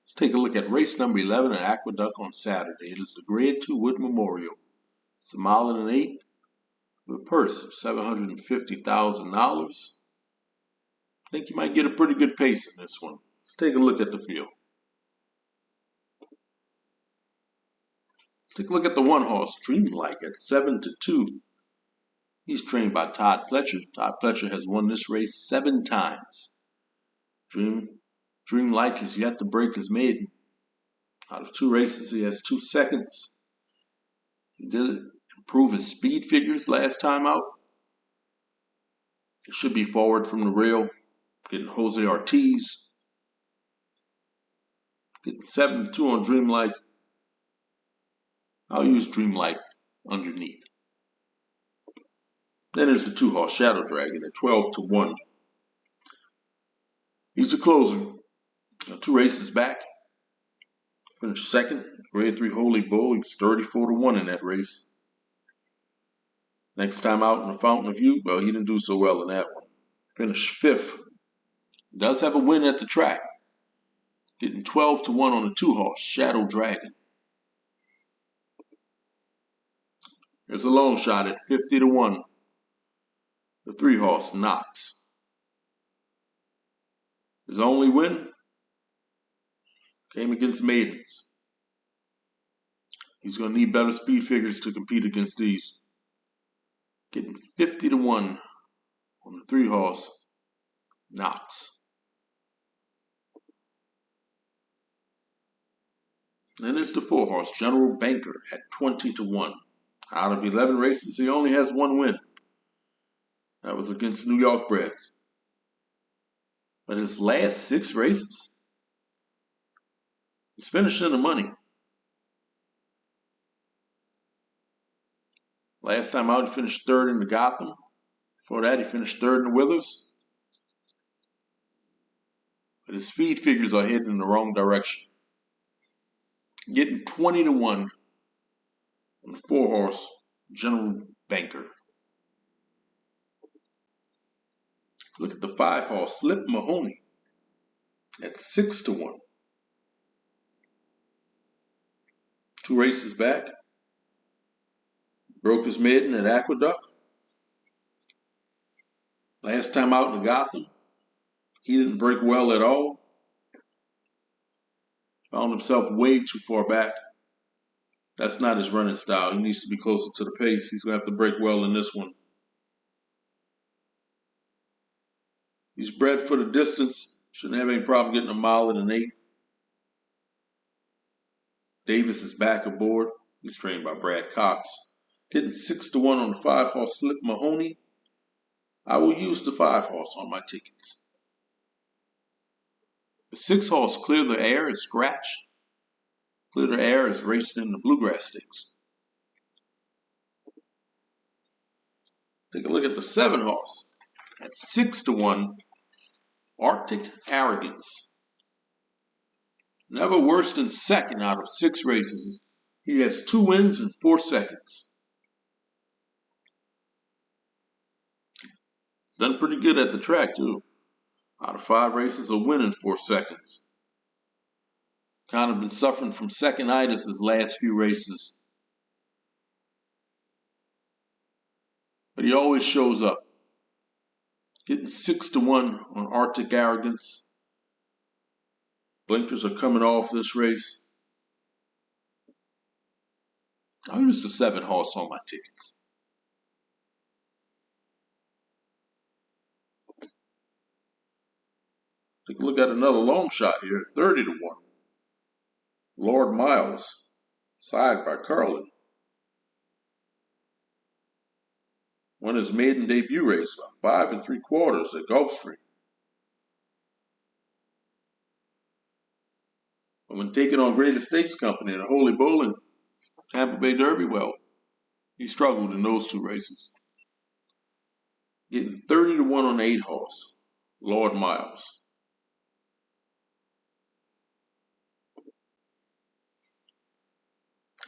Let's take a look at race number 11 at Aqueduct on Saturday. It is the Grade 2 Wood Memorial. It's a mile and an eighth with a purse of $750,000. I think you might get a pretty good pace in this one. Let's take a look at the field. Take a look at the one horse, Dreamlike, at 7-2. He's trained by Todd Pletcher. Todd Pletcher has won this race 7 times. Dreamlike has yet to break his maiden. Out of 2 races, he has 2 seconds. He did improve his speed figures last time out. It should be forward from the rail, getting Jose Ortiz. Getting 7-2 on Dreamlike. I'll use Dreamlike underneath. Then there's the 2-horse Shadow Dragon at 12-1. He's a closer. 2 races back. Finished second. Grade 3 Holy Bull. He was 34-1 in that race. Next time out in the Fountain of Youth, well, he didn't do so well in that one. Finished 5th. He does have a win at the track. Getting 12-1 on the 2-horse Shadow Dragon. There's a long shot at 50-1. The 3-horse Knox. His only win came against maidens. He's going to need better speed figures to compete against these. Getting 50-1 on the 3-horse Knox. Then there's the 4-horse General Banker at 20-1. Out of 11 races, he only has 1 win. That was against New York breds. But his last 6 races, he's finished in the money. Last time out, he finished 3rd in the Gotham. Before that, he finished 3rd in the Withers. But his speed figures are heading in the wrong direction. Getting 20-1 on the 4-horse General Banker. Look at the 5-horse Slip Mahoney at 6-1. 2 races back. Broke his maiden at Aqueduct. Last time out in the Gotham, he didn't break well at all. Found himself way too far back. That's not his running style. He needs to be closer to the pace. He's going to have to break well in this one. He's bred for the distance. Shouldn't have any problem getting a mile and an eighth. Davis is back aboard. He's trained by Brad Cox. Getting 6-1 on the 5-horse Slip Mahoney. I will use the 5-horse on my tickets. The 6-horse Clear the Air is scratched. Clear the Air is racing in the Bluegrass Stakes. Take a look at the 7-horse at 6-1. Arctic Arrogance. Never worse than second out of 6 races. He has 2 wins and 4 seconds. Done pretty good at the track too. Out of 5 races, a win in 4 seconds. Kind of been suffering from second-itis his last few races. But he always shows up. Getting 6-1 on Arctic Arrogance. Blinkers are coming off this race. I'll use the 7-horse on my tickets. Take a look at another long shot here at 30-1. Lord Miles, side by Carlin. Won his maiden debut race by 5 3/4 at Gulfstream. But when taking on Greatest Stakes Company and the Holy Bull and Tampa Bay Derby, well, he struggled in those 2 races. Getting 30-1 on the 8-horse, Lord Miles.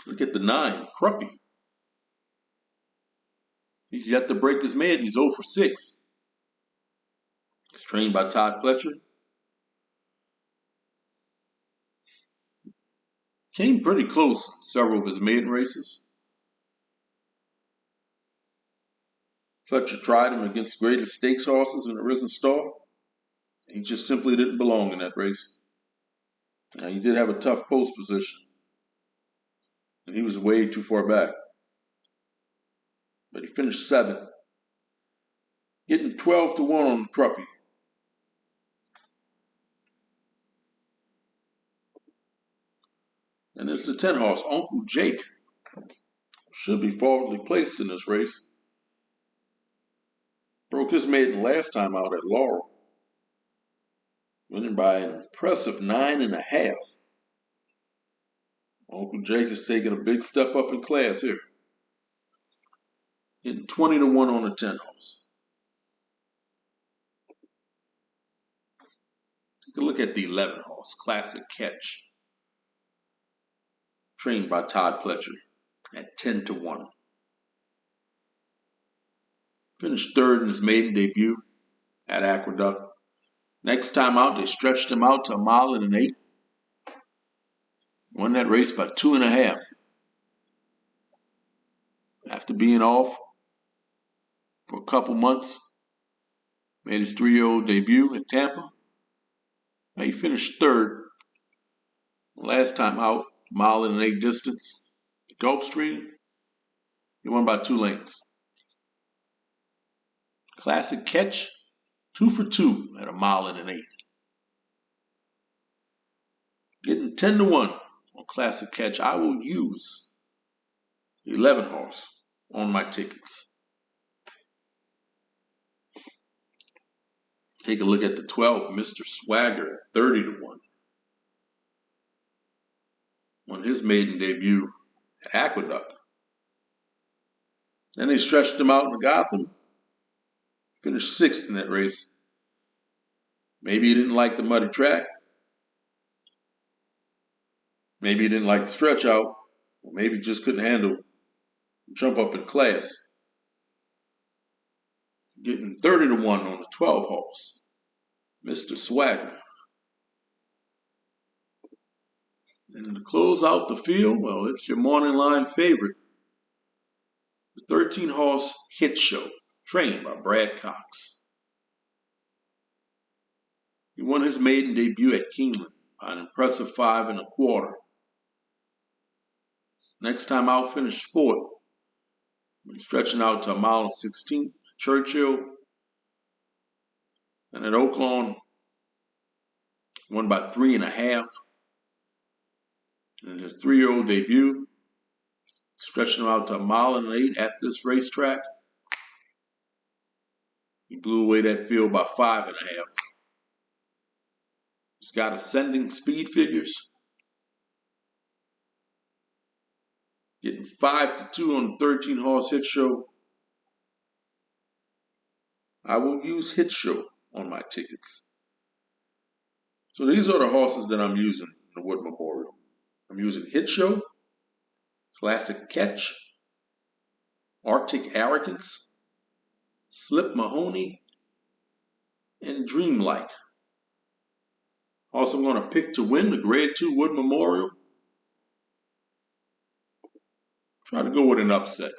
Look at the 9, Crappie. He's yet to break his maiden. He's 0 for 6. He's trained by Todd Pletcher. Came pretty close in several of his maiden races. Fletcher tried him against greatest stakes horses in the Risen Star. He just simply didn't belong in that race. Now, he did have a tough post position, and he was way too far back. But he finished 7th, getting 12-1 on Crappie. And it's the 10 horse, Uncle Jake. Should be forwardly placed in this race. Broke his maiden last time out at Laurel, winning by an impressive 9.5. Uncle Jake is taking a big step up in class here. Getting 20-1 on the 10 horse. Take a look at the 11 horse, Classic Catch. Trained by Todd Pletcher at 10-1. Finished 3rd in his maiden debut at Aqueduct. Next time out, they stretched him out to 1 mile and 1/8. Won that race by 2.5. After being off for a couple months, made his 3-year-old debut in Tampa. Now he finished 3rd. Last time out, 1 mile and 1/8 distance, Gulfstream. He won by 2 lengths. Classic Catch, 2 for 2 at 1 mile and 1/8. Getting 10-1 on Classic Catch. I will use the 11 horse on my tickets. Take a look at the 12, Mr. Swagger at 30-1. Won his maiden debut at Aqueduct. Then they stretched him out in Gotham. Finished 6th in that race. Maybe he didn't like the muddy track. Maybe he didn't like the stretch out. Or maybe he just couldn't handle jump up in class. Getting 30-1 on the 12 horse, Mr. Swagger. And to close out the field, well, it's your morning line favorite, the 13 horse Hit Show, trained by Brad Cox. He won his maiden debut at Keeneland by an impressive 5 1/4. Next time out, finished 4th, stretching out to 1 mile and 16. Churchill. And at Oaklawn, won by 3.5. In his 3-year-old debut, stretching him out to 1 mile and 1/8 at this racetrack. He blew away that field by 5.5. He's got ascending speed figures. Getting 5-2 on the 13 horse Hit Show. I will use Hit Show on my tickets. So these are the horses that I'm using in the Wood Memorial. I'm using Hit Show, Classic Catch, Arctic Arrogance, Slip Mahoney, and Dreamlike. Also, I'm going to pick to win the Grade 2 Wood Memorial. Try to go with an upset.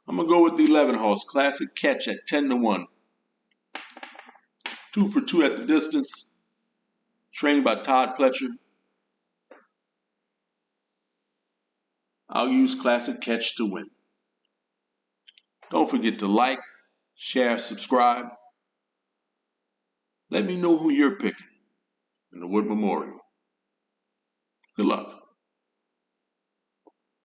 I'm going to go with the 11 horse Classic Catch at 10-1. 2 for 2 at the distance. Trained by Todd Pletcher. I'll use Classic Catch to win. Don't forget to like, share, subscribe. Let me know who you're picking in the Wood Memorial. Good luck.